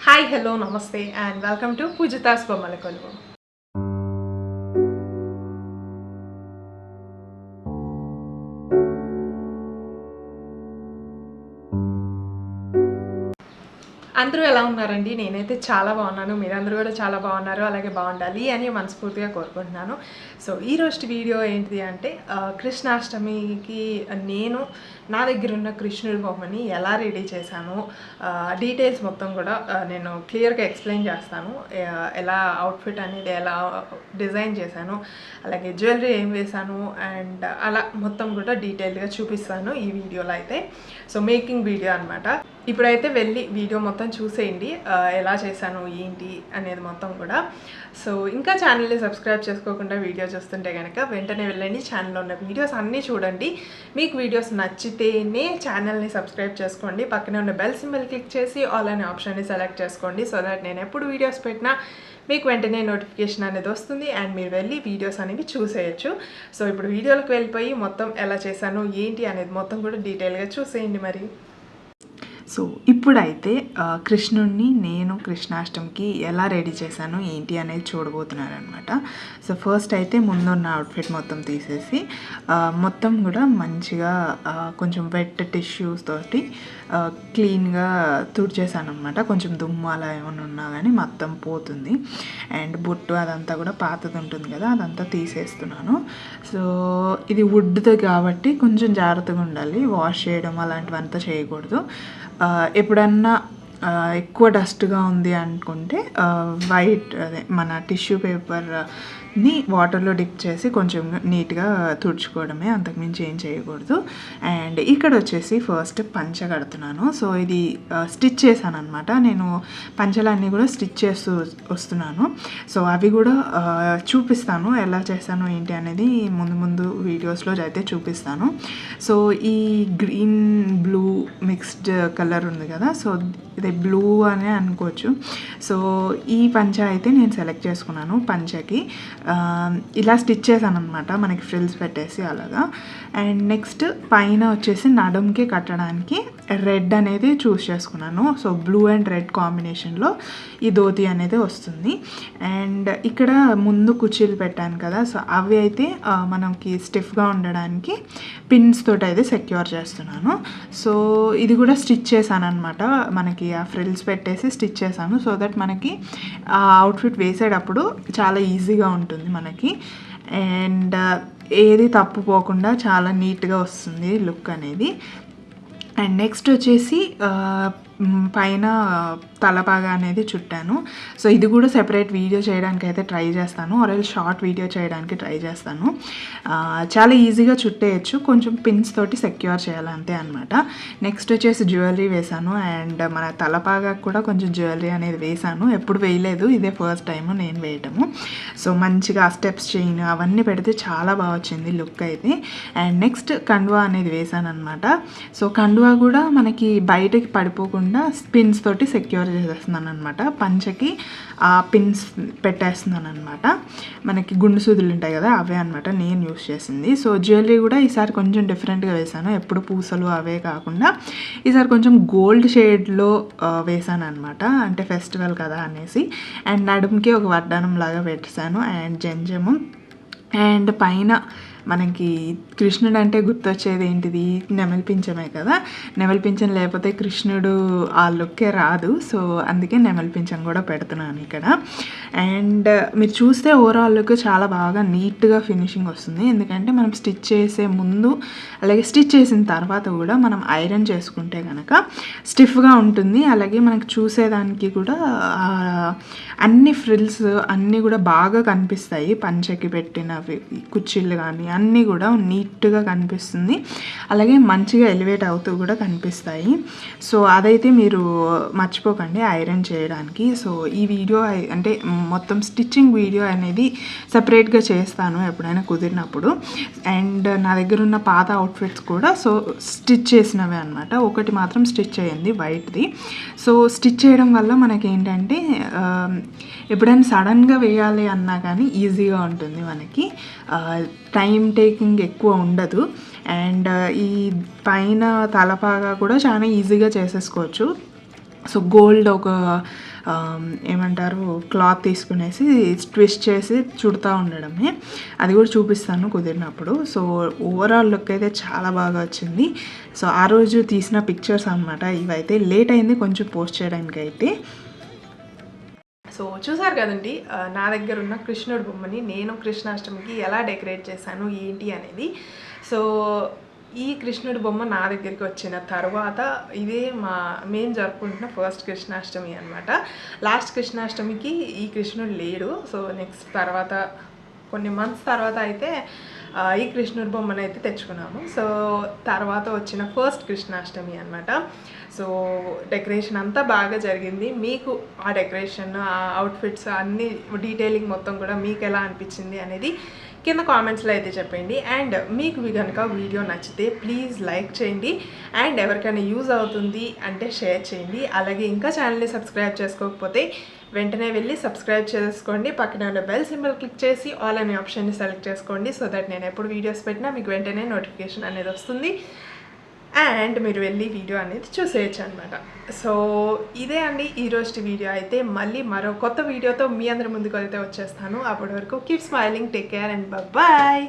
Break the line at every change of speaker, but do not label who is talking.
Hi, hello, namaste, and welcome to Pujithasbommalakoluvu. అందరూ ఎలా ఉన్నారండి? నేనైతే చాలా బాగున్నాను. మీరందరూ కూడా చాలా బాగున్నారు. అలాగే బాగుండాలి అని మనస్ఫూర్తిగా కోరుకుంటున్నాను. సో ఈరోజు వీడియో ఏంటిది అంటే కృష్ణాష్టమికి నేను నా దగ్గర ఉన్న కృష్ణుడి బొమ్మని ఎలా రెడీ చేశాను, డీటెయిల్స్ మొత్తం కూడా నేను క్లియర్గా ఎక్స్ప్లెయిన్ చేస్తాను. ఎలా అవుట్ఫిట్ అనేది ఎలా డిజైన్ చేశాను, అలాగే జ్యువెలరీ ఏం వేశాను అండ్ అలా మొత్తం కూడా డీటెయిల్గా చూపిస్తాను ఈ వీడియోలో అయితే. సో మేకింగ్ వీడియో అనమాట. ఇప్పుడైతే వెళ్ళి వీడియో మొత్తం చూసేయండి, ఎలా చేశాను ఏంటి అనేది మొత్తం కూడా. సో ఇంకా ఛానల్ని సబ్స్క్రైబ్ చేసుకోకుండా వీడియో చూస్తుంటే కనుక వెంటనే వెళ్ళండి, ఛానల్లో ఉన్న వీడియోస్ అన్నీ చూడండి. మీకు వీడియోస్ నచ్చితేనే ఛానల్ని సబ్స్క్రైబ్ చేసుకోండి. పక్కనే ఉన్న బెల్ సింబల్ క్లిక్ చేసి ఆల్ అనే ఆప్షన్ని సెలెక్ట్ చేసుకోండి. సో దట్ నేను ఎప్పుడు వీడియోస్ పెట్టినా మీకు వెంటనే నోటిఫికేషన్ అనేది వస్తుంది అండ్ మీరు వెళ్ళి వీడియోస్ అనేవి చూసేయచ్చు. సో ఇప్పుడు వీడియోలోకి వెళ్ళిపోయి మొత్తం ఎలా చేశాను ఏంటి అనేది మొత్తం కూడా డీటెయిల్గా చూసేయండి మరి. సో ఇప్పుడైతే కృష్ణుడిని నేను కృష్ణాష్టమికి ఎలా రెడీ చేశాను ఏంటి అనేది చూడబోతున్నారనమాట. సో ఫస్ట్ అయితే ముందున్న అవుట్ఫిట్ మొత్తం తీసేసి మొత్తం కూడా మంచిగా కొంచెం వెట్ టిష్యూస్ తోటి క్లీన్గా తుడిచేసాను అనమాట. కొంచెం దుమ్ము అలా ఏమైనా ఉన్నా కానీ మొత్తం పోతుంది. అండ్ బొట్టు అదంతా కూడా పాతది ఉంటుంది కదా, అదంతా తీసేస్తున్నాను. సో ఇది వుడ్ది కాబట్టి కొంచెం జాగ్రత్తగా ఉండాలి, వాష్ చేయడం అలాంటివంతా చేయకూడదు. ఎప్పుడన్నా ఎక్కువ డస్ట్గా ఉంది అనుకుంటే వైట్ అదే మన టిష్యూ పేపర్ని వాటర్లో డిప్ చేసి కొంచెం నీట్గా తుడుచుకోవడమే, అంతకుమించి ఏం చేయకూడదు. అండ్ ఇక్కడ వచ్చేసి ఫస్ట్ పంచ కడుతున్నాను. సో ఇది స్టిచ్ చేశాను అనమాట. నేను పంచలన్నీ కూడా స్టిచ్ చేస్తూ వస్తున్నాను. సో అవి కూడా చూపిస్తాను ఎలా చేశాను ఏంటి అనేది ముందు వీడియోస్లో అయితే చూపిస్తాను. సో ఈ గ్రీన్ బ్లూ మిక్స్డ్ కలర్ ఉంది కదా, సో ఇది బ్లూ అనే అనుకోవచ్చు. సో ఈ పంచ అయితే నేను సెలెక్ట్ చేసుకున్నాను. పంచకి ఇలా స్టిచ్ చేశాను అనమాట, మనకి ఫ్రిల్స్ పెట్టేసి అలాగా. అండ్ నెక్స్ట్ పైన వచ్చేసి నడుంకి కట్టడానికి రెడ్ అనేది చూస్ చేసుకున్నాను. సో బ్లూ అండ్ రెడ్ కాంబినేషన్లో ఈ ధోతి అనేది వస్తుంది. అండ్ ఇక్కడ ముందు కుర్చీలు పెట్టాను కదా, సో అవి అయితే మనకి స్టిఫ్గా ఉండడానికి పిన్స్ తోటి అయితే సెక్యూర్ చేస్తున్నాను. సో ఇది కూడా స్టిచ్ చేశాను అనమాట, మనకి ఆ ఫ్రిల్స్ పెట్టేసి స్టిచ్ చేశాను. సో దట్ మనకి ఆ అవుట్ఫిట్ వేసేటప్పుడు చాలా ఈజీగా ఉంటుంది మనకి. అండ్ ఏది తప్పుపోకుండా చాలా నీట్గా వస్తుంది లుక్ అనేది. అండ్ నెక్స్ట్ వచ్చేసి పైన తలపాగా అనేది చుట్టాను. సో ఇది కూడా సెపరేట్ వీడియో చేయడానికి అయితే ట్రై చేస్తాను, ఆర్ షార్ట్ వీడియో చేయడానికి ట్రై చేస్తాను. చాలా ఈజీగా చుట్టేయచ్చు, కొంచెం పిన్స్ తోటి సెక్యూర్ చేయాలి అంతే అనమాట. నెక్స్ట్ వచ్చేసి జ్యువెలరీ వేసాను. అండ్ మన తలపాగా కూడా కొంచెం జ్యువెలరీ అనేది వేసాను, ఎప్పుడు వేయలేదు, ఇదే ఫస్ట్ టైం నేను వేయటము. సో మంచిగా స్టెప్స్ చైన్ అవన్నీ పెడితే చాలా బాగా వచ్చింది లుక్ అయితే. అండ్ నెక్స్ట్ కండువా అనేది వేసాను అనమాట. సో కండువా కూడా మనకి బయటకి పడిపోకుండా పిన్స్ తోటి సెక్యూర్ చేసేస్తున్నాను అనమాట. పంచకి ఆ పిన్స్ పెట్టేస్తున్నాను అనమాట. మనకి గుండు సూదులు ఉంటాయి కదా, అవే అనమాట నేను యూస్ చేసింది. సో జ్యువెలరీ కూడా ఈసారి కొంచెం డిఫరెంట్గా వేసాను, ఎప్పుడు పూసలు అవే కాకుండా ఈసారి కొంచెం గోల్డ్ షేడ్లో వేసాను అనమాట, అంటే ఫెస్టివల్ కదా అనేసి. అండ్ నడుముకి ఒక వడ్డానం లాగా పెట్టేశాను అండ్ జంజము. అండ్ పైన మనకి కృష్ణుడు అంటే గుర్తొచ్చేది ఏంటిది, నెమలి పింఛమే కదా. నెమలి పింఛం లేకపోతే కృష్ణుడు ఆ లుక్కే రాదు. సో అందుకే నెమలి పింఛం కూడా పెడుతున్నాను ఇక్కడ. అండ్ మీరు చూస్తే ఓవరాల్ లుక్ చాలా బాగా నీట్గా ఫినిషింగ్ వస్తుంది, ఎందుకంటే మనం స్టిచ్ చేసే ముందు అలాగే స్టిచ్ చేసిన తర్వాత కూడా మనం ఐరన్ చేసుకుంటే కనుక స్టిఫ్గా ఉంటుంది. అలాగే మనకు చూసేదానికి కూడా అన్ని ఫ్రిల్స్ అన్నీ కూడా బాగా కనిపిస్తాయి. పంచకి పెట్టినవి కుర్చీలు కానీ అన్నీ కూడా నీట్గా కనిపిస్తుంది, అలాగే మంచిగా ఎలివేట్ అవుతూ కూడా కనిపిస్తాయి. సో అదైతే మీరు మర్చిపోకండి ఐరన్ చేయడానికి. సో ఈ వీడియో అంటే మొత్తం స్టిచ్చింగ్ వీడియో అనేది సపరేట్గా చేస్తాను ఎప్పుడైనా కుదిరినప్పుడు. అండ్ నా దగ్గర ఉన్న పాత అవుట్ఫిట్స్ కూడా సో స్టిచ్ చేసినవే అనమాట, ఒకటి మాత్రం స్టిచ్ అయ్యింది వైట్ది. సో స్టిచ్ చేయడం వల్ల మనకి ఏంటంటే ఎప్పుడైనా సడన్గా వేయాలి అన్నా కానీ ఈజీగా ఉంటుంది మనకి, టైం టేకింగ్ ఎక్కువ ఉండదు. అండ్ ఈ పైన తలపాగా కూడా చాలా ఈజీగా చేసేసుకోవచ్చు. సో గోల్డ్ ఒక ఏమంటారు క్లాత్ తీసుకునేసి ట్విస్ట్ చేసి చుడుతూ ఉండడమే, అది కూడా చూపిస్తాను కుదిరినప్పుడు. సో ఓవరాల్ లుక్ అయితే చాలా బాగా వచ్చింది. సో ఆ రోజు తీసిన పిక్చర్స్ అనమాట ఇవైతే. లేట్ అయింది కొంచెం పోస్ట్ చేయడానికి అయితే. సో చూసారు కదండి నా దగ్గర ఉన్న కృష్ణుడి బొమ్మని నేను కృష్ణాష్టమికి ఎలా డెకరేట్ చేశాను ఏంటి అనేది. సో ఈ కృష్ణుడి బొమ్మ నా దగ్గరికి వచ్చిన తర్వాత ఇదే మేము జరుపుకుంటున్న ఫస్ట్ కృష్ణాష్టమి అనమాట. లాస్ట్ కృష్ణాష్టమికి ఈ కృష్ణుడు లేడు. సో నెక్స్ట్ తర్వాత కొన్ని మంత్స్ తర్వాత అయితే ఈ కృష్ణుడి బొమ్మను అయితే తెచ్చుకున్నాము. సో తర్వాత వచ్చిన ఫస్ట్ కృష్ణాష్టమి అనమాట. సో డెకరేషన్ అంతా బాగా జరిగింది. మీకు ఆ డెకరేషన్, ఆ అవుట్ఫిట్స్ అన్ని డీటెయిలింగ్ మొత్తం కూడా మీకు ఎలా అనిపించింది అనేది కింద కామెంట్స్లో అయితే చెప్పండి. అండ్ మీకు కనుక వీడియో నచ్చితే ప్లీజ్ లైక్ చేయండి. అండ్ ఎవరికైనా యూజ్ అవుతుంది అంటే షేర్ చేయండి. అలాగే ఇంకా ఛానల్ని సబ్స్క్రైబ్ చేసుకోకపోతే వెంటనే వెళ్ళి సబ్స్క్రైబ్ చేసుకోండి. పక్కన ఉన్న బెల్ సింబల్ క్లిక్ చేసి ఆల్ అనే ఆప్షన్ని సెలెక్ట్ చేసుకోండి. సో దట్ నేను ఎప్పుడు వీడియోస్ పెట్టినా మీకు వెంటనే నోటిఫికేషన్ అనేది వస్తుంది అండ్ మీరు వెళ్ళి వీడియో అనేది చూసేయచ్చు అనమాట. సో ఇదే అండి ఈరోజు వీడియో అయితే. మళ్ళీ మరో కొత్త వీడియోతో మీ అందరి ముందుకు అయితే వచ్చేస్తాను. అప్పటి వరకు keep smiling, take care and bye.